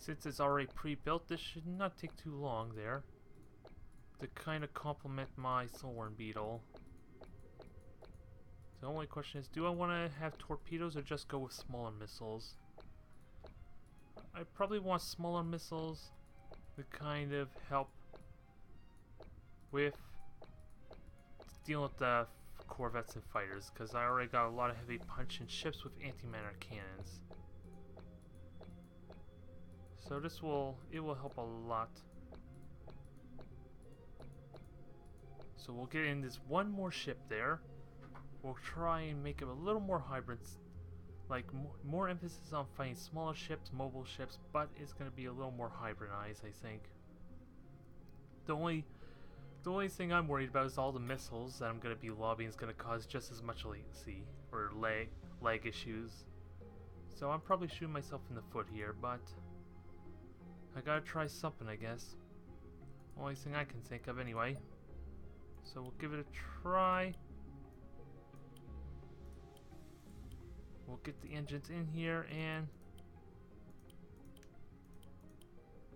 Since it's already pre-built, this should not take too long there to kind of complement my Solar Beetle. The only question is, do I want to have torpedoes or just go with smaller missiles? I probably want smaller missiles to kind of help with dealing with the corvettes and fighters, because I already got a lot of heavy punching ships with antimatter cannons. So it will help a lot. So we'll get in this one more ship there. We'll try and make it a little more hybrid, like more emphasis on fighting smaller ships, mobile ships, but it's going to be a little more hybridized, I think. The only thing I'm worried about is all the missiles that I'm going to be lobbying is going to cause just as much latency or lag issues. So I'm probably shooting myself in the foot here, but I gotta try something, I guess. Only thing I can think of anyway. So we'll give it a try. We'll get the engines in here and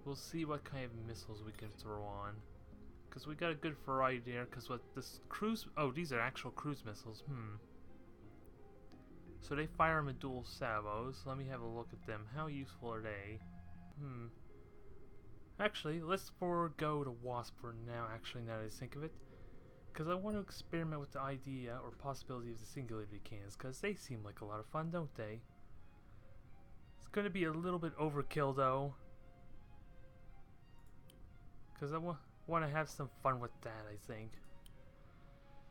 we'll see what kind of missiles we can throw on. Because we got a good variety there, because what this cruise... Oh, these are actual cruise missiles. So they fire them in dual salvos. Let me have a look at them. How useful are they? Actually, let's forego the Wasp for now, actually, now that I think of it. Because I want to experiment with the idea or possibility of the singularity cannons, because they seem like a lot of fun, don't they? It's going to be a little bit overkill, though. Because I want to have some fun with that, I think.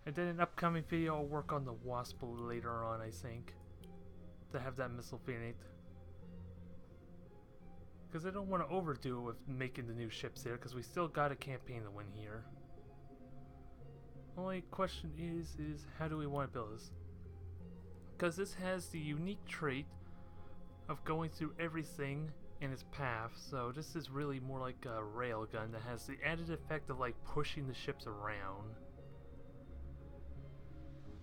And then in an upcoming video, I'll work on the Wasp later on, I think. To have that missile variant. Because I don't want to overdo it with making the new ships there, because we still got a campaign to win here. Only question is how do we want to build this? Because this has the unique trait of going through everything in its path, so this is really more like a railgun that has the added effect of like pushing the ships around.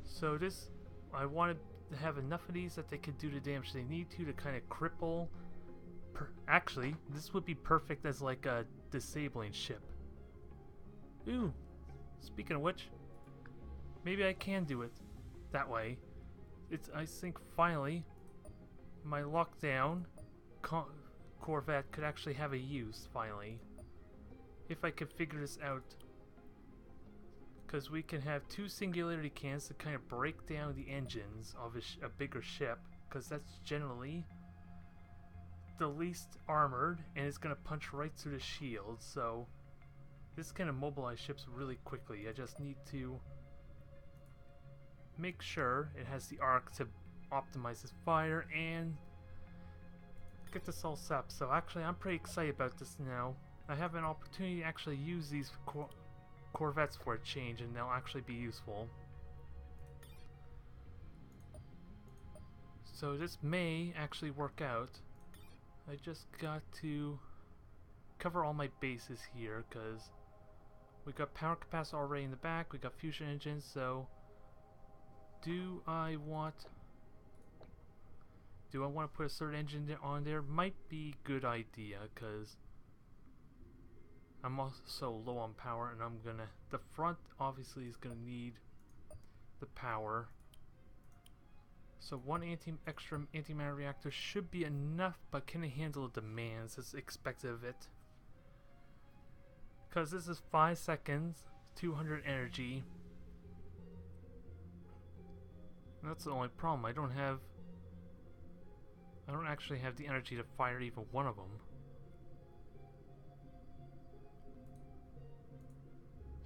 So this, I wanted to have enough of these that they could do the damage they need to kind of cripple. Actually, this would be perfect as like a disabling ship. Ooh, speaking of which, maybe I can do it that way. I think finally my lockdown Corvette could actually have a use finally. If I could figure this out. Because we can have two singularity cannons to kind of break down the engines of a bigger ship. Because that's generally the least armored, and it's going to punch right through the shield. So this can immobilize ships really quickly. I just need to make sure it has the arc to optimize its fire and get this all set up. So actually I'm pretty excited about this now. I have an opportunity to actually use these Corvettes for a change, and they'll actually be useful. So this may actually work out. I just got to cover all my bases here, because we got power capacity already in the back, we got fusion engines, so do I want to put a third engine on there? Might be a good idea, because I'm also low on power, and the front obviously is gonna need the power. So one extra antimatter reactor should be enough, but can it handle the demands that's expected of it? Because this is 5 seconds, 200 energy. And that's the only problem. I don't actually have the energy to fire even one of them.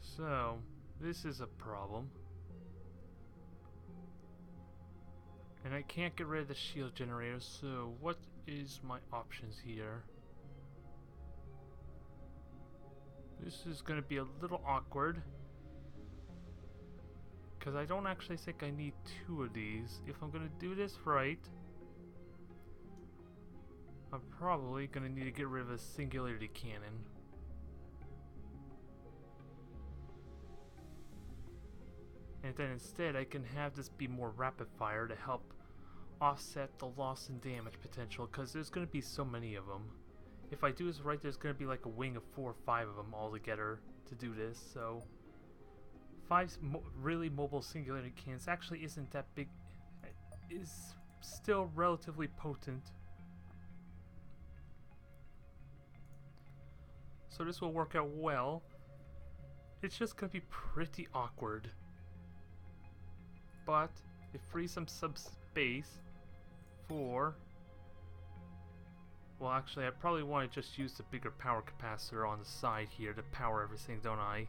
So this is a problem. And I can't get rid of the shield generator, so what is my options here? This is going to be a little awkward, because I don't actually think I need 2 of these. If I'm going to do this right, I'm probably going to need to get rid of a singularity cannon. And then instead I can have this be more rapid fire to help offset the loss and damage potential, because there's going to be so many of them. if I do this right, there's going to be like a wing of 4 or 5 of them all together to do this. So 5 really mobile singularity cannons actually isn't that big. It is still relatively potent. So this will work out well. It's just going to be pretty awkward. But it frees some subspace for... Well, actually, I probably want to just use the bigger power capacitor on the side here to power everything, don't I?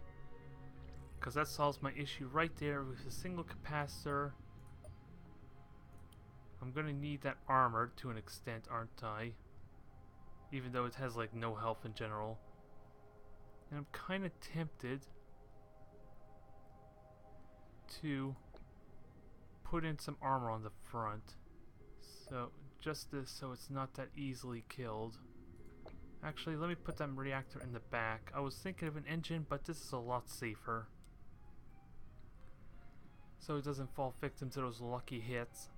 Because that solves my issue right there with a single capacitor. I'm going to need that armor to an extent, aren't I? Even though it has like no health in general. And I'm kind of tempted to put in some armor on the front. So, just this so it's not that easily killed. Actually, let me put that reactor in the back. I was thinking of an engine, but this is a lot safer. So it doesn't fall victim to those lucky hits.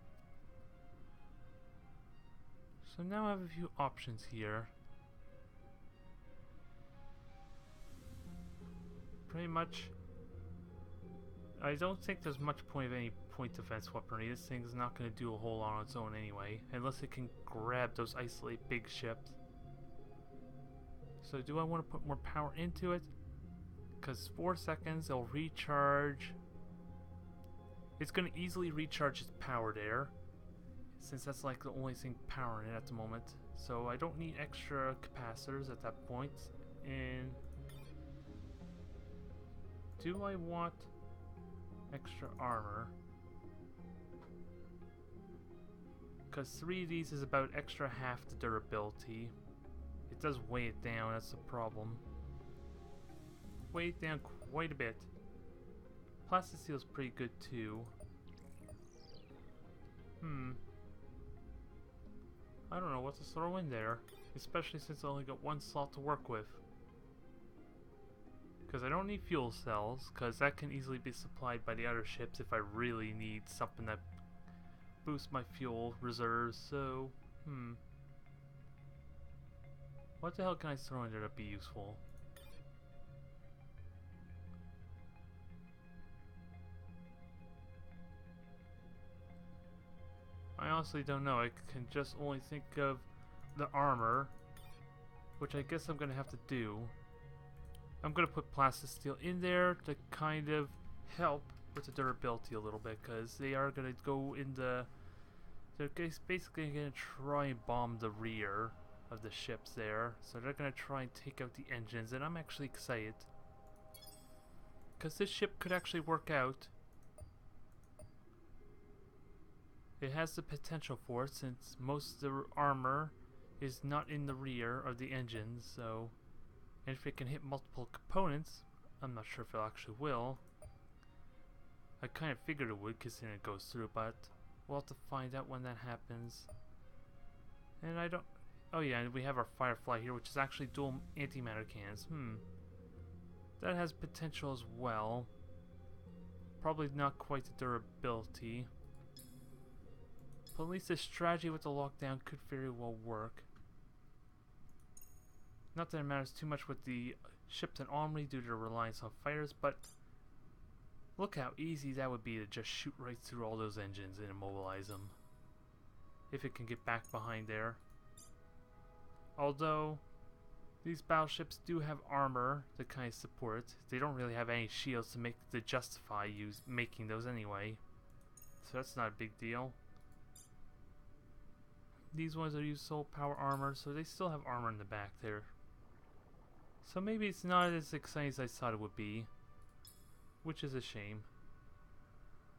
So now I have a few options here. Pretty much, I don't think there's much point of any point defense weaponry. This thing's not going to do a whole lot on its own anyway, unless it can grab those isolate big ships. So do I want to put more power into it? Because 4 seconds, it'll recharge. It's going to easily recharge its power there, since that's like the only thing powering it at the moment. So I don't need extra capacitors at that point. And do I want extra armor? Because 3 of these is about extra half the durability. It does weigh it down, that's the problem. Weigh it down quite a bit. Plastisteel's pretty good too. I don't know what to throw in there, especially since I only got 1 slot to work with. Because I don't need fuel cells, because that can easily be supplied by the other ships if I really need something that boosts my fuel reserves. So, what the hell can I throw in there that'd be useful? I honestly don't know. I can just only think of the armor, which I guess I'm gonna have to do. I'm gonna put plastisteel in there to kind of help with the durability a little bit, because they are gonna go in the... They're basically gonna try and bomb the rear of the ships there. So they're gonna try and take out the engines, and I'm actually excited. Because this ship could actually work out. It has the potential for it, since most of the armor is not in the rear of the engines, so... And if it can hit multiple components, I'm not sure if it actually will. I kind of figured it would, considering it goes through, but we'll have to find out when that happens. And I don't... Oh yeah, and we have our Firefly here, which is actually dual antimatter cannons. That has potential as well. Probably not quite the durability. But at least the strategy with the lockdown could very well work. Not that it matters too much with the ships and armory due to the reliance on fighters, but look how easy that would be to just shoot right through all those engines and immobilize them. If it can get back behind there. Although, these battleships do have armor to kind of support. They don't really have any shields to justify making those anyway. So that's not a big deal. These ones are used soul power armor, so they still have armor in the back there. So maybe it's not as exciting as I thought it would be, which is a shame.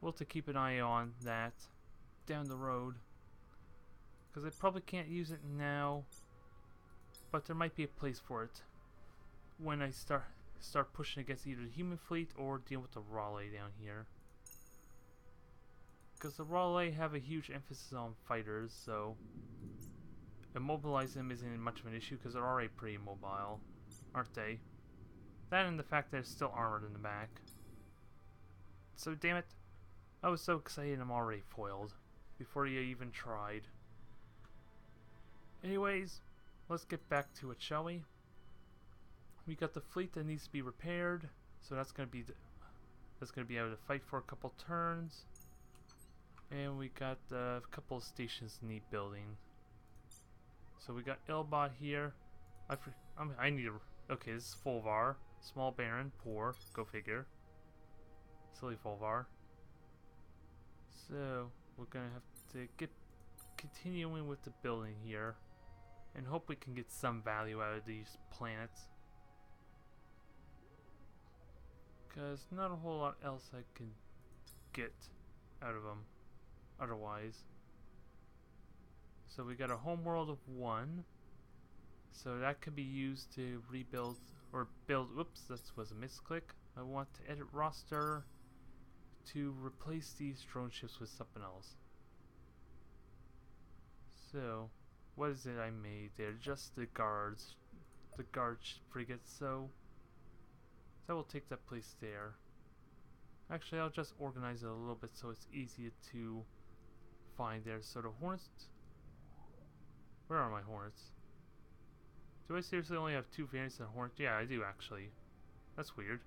We'll have to keep an eye on that down the road, because I probably can't use it now, but there might be a place for it when I start pushing against either the human fleet or dealing with the Raleigh down here. Because the Raleigh have a huge emphasis on fighters, so immobilizing them isn't much of an issue because they're already pretty mobile, aren't they? That and the fact that it's still armored in the back. So damn it, I was so excited I'm already foiled before you even tried. Anyways, let's get back to it, shall we? We got the fleet that needs to be repaired, so that's gonna be able to fight for a couple turns, and we got a couple of stations need building. So we got Ilbot here. I need a. Okay, this is Folvar, small baron, poor. Go figure. Silly Folvar. So we're gonna have to get continuing with the building here, and hope we can get some value out of these planets. Because not a whole lot else I can get out of them otherwise. So we got a homeworld of 1. So that could be used to rebuild or build. Whoops, that was a misclick. I want to edit roster to replace these drone ships with something else. So, what is it I made there? Just the guards. The guard frigates, so that will take that place there. Actually, I'll just organize it a little bit so it's easier to find there. So the Hornets... Where are my Hornets? Do I seriously only have 2 variants of Hornet? Yeah, I do actually. That's weird.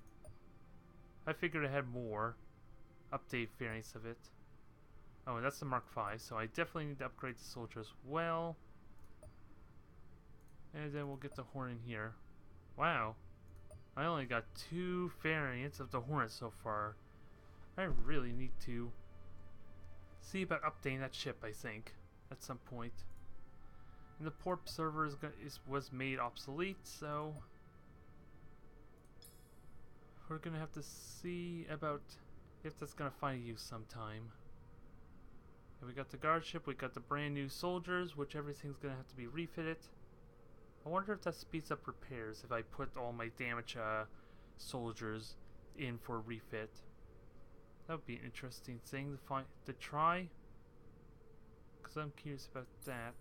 I figured I had more update variants of it. Oh, and that's the Mark V, so I definitely need to upgrade the soldier as well. And then we'll get the Hornet in here. Wow. I only got 2 variants of the Hornet so far. I really need to see about updating that ship, I think, at some point. And the port server was made obsolete, so we're gonna have to see about if that's gonna find use sometime. And we got the guard ship, we got the brand new soldiers, which everything's gonna have to be refitted. I wonder if that speeds up repairs if I put all my damaged soldiers in for refit. That would be an interesting thing to try, because I'm curious about that.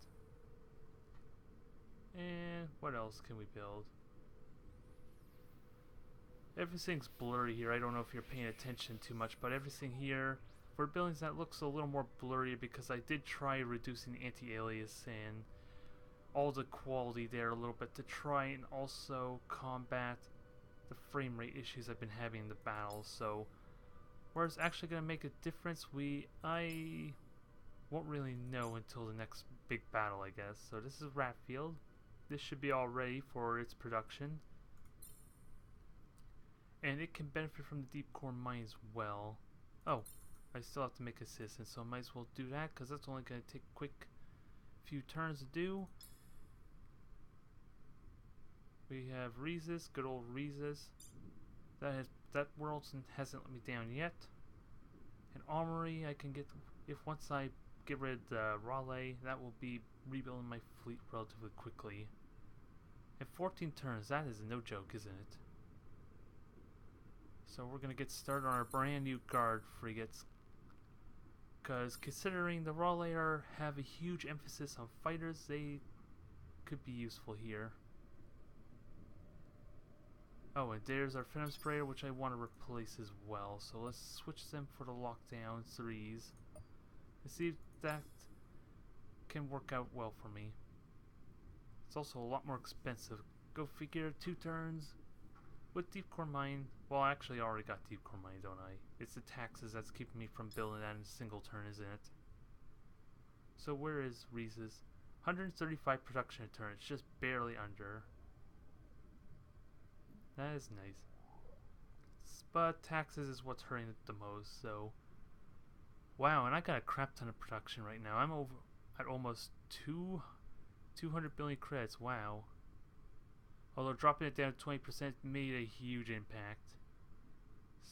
And what else can we build? Everything's blurry here. I don't know if you're paying attention too much, but everything here for buildings that looks a little more blurry because I did try reducing anti-alias and all the quality there a little bit to try and also combat the frame rate issues I've been having in the battles. So where it's actually going to make a difference, I won't really know until the next big battle, I guess. So this is Ratfield. This should be all ready for its production. And it can benefit from the deep core mine as well. Oh, I still have to make a citizen, so I might as well do that because that's only going to take a quick few turns to do. We have Rhesus, good old Rhesus. That world hasn't let me down yet. And Armory, I can get once I get rid of the Raleigh, that will be rebuilding my fleet relatively quickly. In 14 turns, that is no joke, isn't it? So we're gonna get started on our brand new guard frigates. Because considering the Raleigh have a huge emphasis on fighters, they could be useful here. Oh, and there's our Phantom Sprayer, which I want to replace as well. So let's switch them for the lockdown 3s. And see if that can work out well for me. It's also a lot more expensive. Go figure, 2 turns. With Deep Core Mine, well, actually I already got Deep Core Mine, don't I? It's the taxes that's keeping me from building that in a single turn, isn't it? So where is Rhesus? 135 production a turn, it's just barely under. That is nice. But taxes is what's hurting it the most, so... Wow, and I got a crap ton of production right now. I'm over at almost 200 billion credits, wow. Although dropping it down to 20% made a huge impact.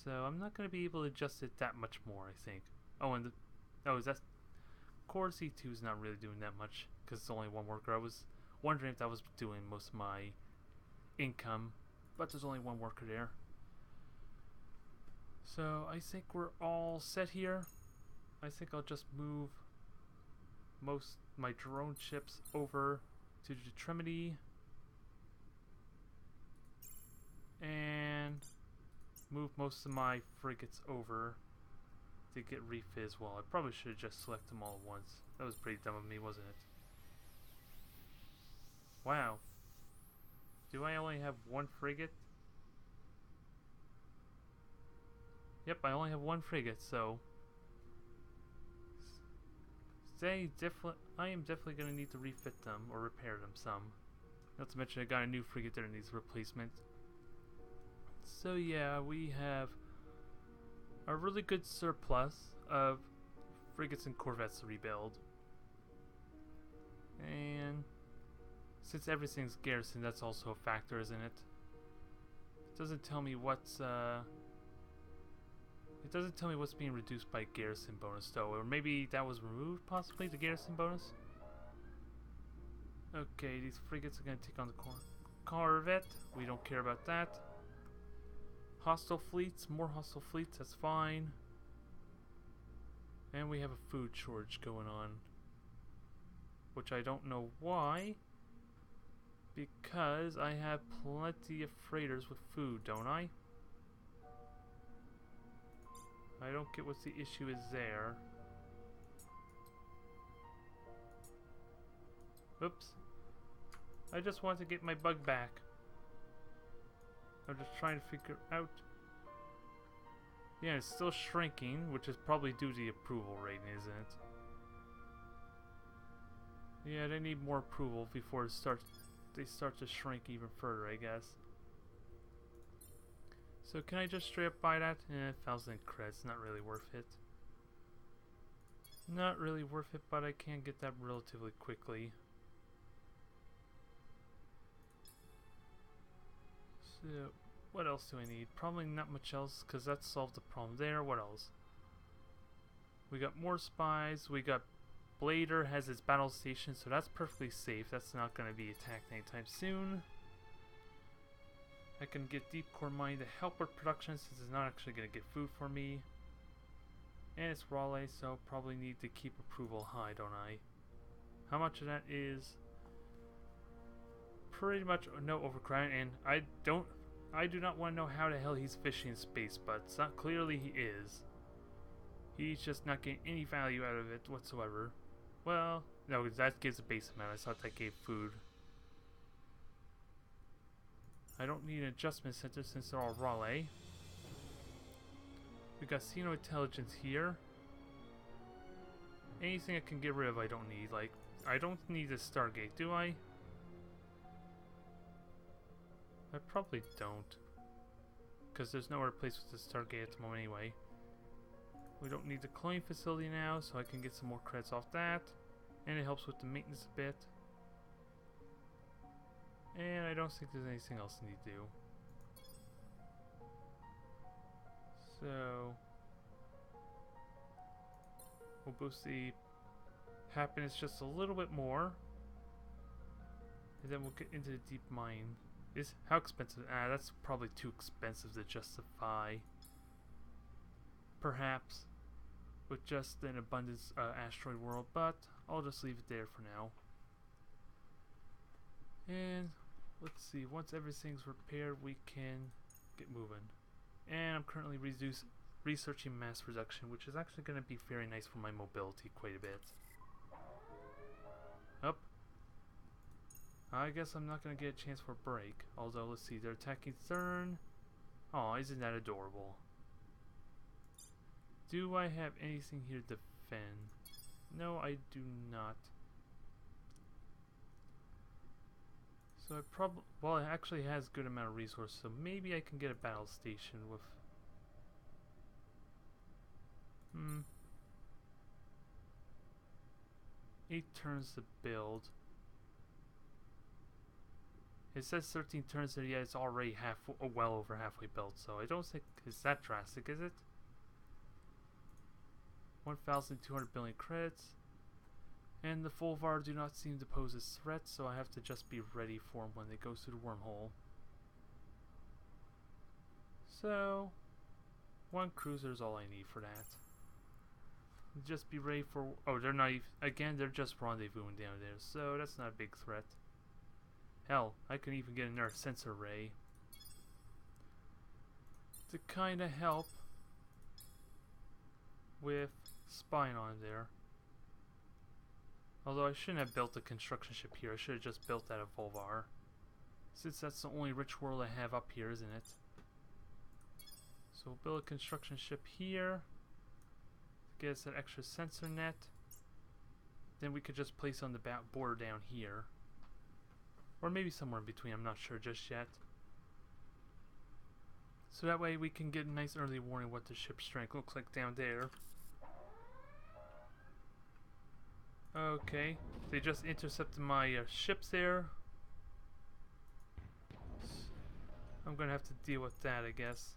So I'm not going to be able to adjust it that much more, I think. Oh, and is that... Core C2 is not really doing that much, because it's only 1 worker. I was wondering if that was doing most of my income, but there's only 1 worker there. So I think we're all set here. I think I'll just move most my drone ships over to the Trinity and move most of my frigates over to get refit as well. I probably should have just selected them all at once. That was pretty dumb of me, wasn't it? Wow. Do I only have one frigate? Yep, I only have one frigate, so... I am definitely going to need to refit them, or repair them some. Not to mention I got a new frigate that needs replacement. So yeah, we have a really good surplus of frigates and corvettes to rebuild. And since everything's garrison, that's also a factor, isn't it? It doesn't tell me what's being reduced by garrison bonus though, or maybe that was removed possibly, the garrison bonus? Okay, these frigates are going to take on the corvette. We don't care about that. Hostile fleets, more hostile fleets, that's fine. And we have a food shortage going on, which I don't know why, because I have plenty of freighters with food, don't I? I don't get what the issue is there. Oops. I just want to get my bug back. I'm just trying to figure out. Yeah, it's still shrinking, which is probably due to the approval rating, isn't it? Yeah, they need more approval before they start to shrink even further, I guess. So can I just straight up buy that? 1,000 creds, not really worth it. Not really worth it, but I can get that relatively quickly. So, what else do I need? Probably not much else, because that solved the problem there. What else? We got more spies. We got Blader has its battle station, so that's perfectly safe. That's not going to be attacked anytime soon. I can get deep core mining to help with production since it's not actually going to get food for me. And it's Raleigh, so probably need to keep approval high, don't I? How much of that is pretty much no overcrowding, and I do not want to know how the hell he's fishing in space, but it's not, clearly he is. He's just not getting any value out of it whatsoever. Well, no, that gives a base amount. I thought that gave food. I don't need an adjustment center since they're all Raleigh. We got Casino Intelligence here. Anything I can get rid of I don't need. Like, I don't need a Stargate, do I? I probably don't. Because there's nowhere to place with the Stargate at the moment anyway. We don't need the cloning facility now, so I can get some more credits off that. And it helps with the maintenance a bit. And I don't think there's anything else I need to do. So we'll boost the happiness just a little bit more. And then we'll get into the deep mine. How expensive? That's probably too expensive to justify. Perhaps with just an abundance asteroid world, but I'll just leave it there for now. And let's see, once everything's repaired, we can get moving. And I'm currently researching mass reduction, which is actually going to be very nice for my mobility quite a bit. Up. I guess I'm not going to get a chance for a break. Although, let's see, they're attacking Thurn. Aw, isn't that adorable? Do I have anything here to defend? No, I do not. So I probably, well, it actually has a good amount of resources, so maybe I can get a battle station with 8 turns to build. It says 13 turns there, yeah, it's already well over halfway built, so I don't think it's that drastic, is it? 1,200 billion credits. And the Fulvar do not seem to pose a threat, so I have to just be ready for them when they go through the wormhole. So, 1 cruiser is all I need for that. Just be ready for... Oh, they're not even... Again, they're just rendezvousing down there, so that's not a big threat. Hell, I can even get another sensor array to kind of help with spying on there. Although I shouldn't have built a construction ship here. I should have just built that at Volvar. Since that's the only rich world I have up here, isn't it? So we'll build a construction ship here. Get us an extra sensor net. Then we could just place on the border down here. Or maybe somewhere in between, I'm not sure just yet. So that way we can get a nice early warning what the ship's strength looks like down there. Okay, they just intercepted my ships there. I'm gonna have to deal with that, I guess.